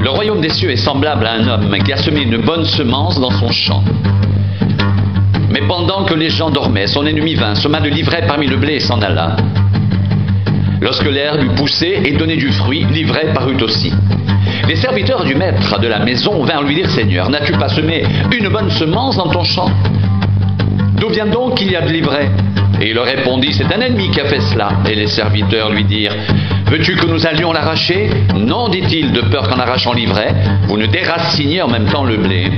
Le royaume des cieux est semblable à un homme qui a semé une bonne semence dans son champ. Mais pendant que les gens dormaient, son ennemi vint, sema de l'ivraie parmi le blé et s'en alla. Lorsque l'herbe eut poussé et donné du fruit, l'ivraie parut aussi. Les serviteurs du maître de la maison vinrent lui dire: Seigneur, n'as-tu pas semé une bonne semence dans ton champ? D'où vient donc qu'il y a de l'ivraie? Et il leur répondit: c'est un ennemi qui a fait cela. Et les serviteurs lui dirent: veux-tu que nous allions l'arracher? Non, dit-il, de peur qu'en arrachant l'ivraie, vous ne déraciniez en même temps le blé.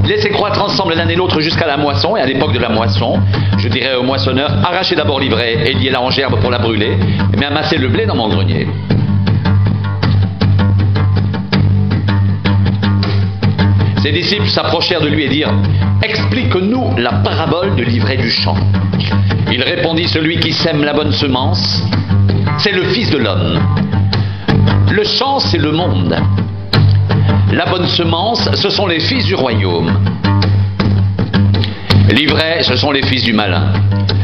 Laissez croître ensemble l'un et l'autre jusqu'à la moisson, et à l'époque de la moisson, je dirai au moissonneur: arrachez d'abord l'ivraie et liez-la en gerbe pour la brûler, mais amassez le blé dans mon grenier. Ses disciples s'approchèrent de lui et dirent: explique-nous la parabole de l'ivraie du champ. Il répondit: celui qui sème la bonne semence, c'est le Fils de l'homme. Le champ, c'est le monde. La bonne semence, ce sont les fils du royaume. L'ivraie, ce sont les fils du malin.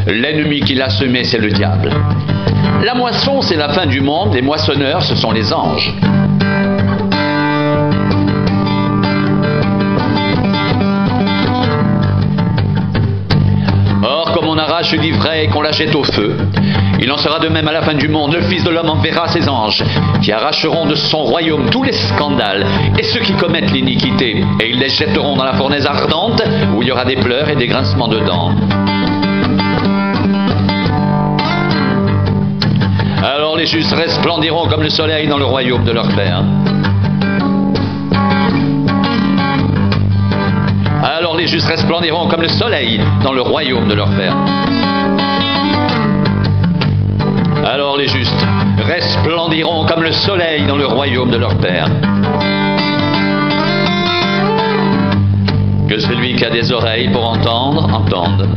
L'ennemi qui l'a semé, c'est le diable. La moisson, c'est la fin du monde. Les moissonneurs, ce sont les anges. Or, comme on arrache l'ivraie et qu'on la jette au feu, il en sera de même à la fin du monde. Le Fils de l'homme enverra ses anges, qui arracheront de son royaume tous les scandales et ceux qui commettent l'iniquité, et ils les jetteront dans la fournaise ardente, où il y aura des pleurs et des grincements de dents. Alors les justes resplendiront comme le soleil dans le royaume de leur Père. Alors les justes resplendiront comme le soleil dans le royaume de leur Père. Alors les justes resplendiront comme le soleil dans le royaume de leur Père. Que celui qui a des oreilles pour entendre, entende.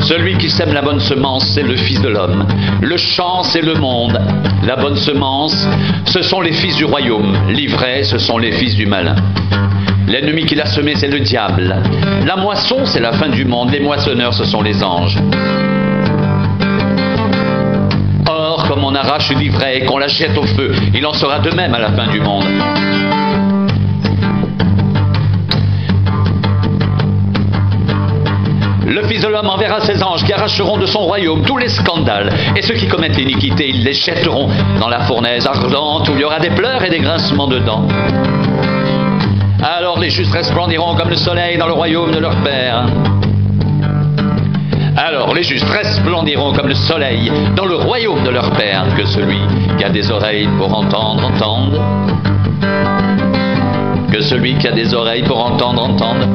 Celui qui sème la bonne semence, c'est le Fils de l'homme. Le champ, c'est le monde. La bonne semence, ce sont les fils du royaume. L'ivraie, ce sont les fils du malin. L'ennemi qui l'a semé, c'est le diable. La moisson, c'est la fin du monde. Les moissonneurs, ce sont les anges. Or, comme on arrache l'ivraie et qu'on la jette au feu, il en sera de même à la fin du monde. Le Fils de l'homme enverra ses anges qui arracheront de son royaume tous les scandales, et ceux qui commettent l'iniquité, ils les jetteront dans la fournaise ardente où il y aura des pleurs et des grincements de dents. Alors les justes resplendiront comme le soleil dans le royaume de leur Père. Alors les justes resplendiront comme le soleil dans le royaume de leur Père. Que celui qui a des oreilles pour entendre, entende. Que celui qui a des oreilles pour entendre, entende.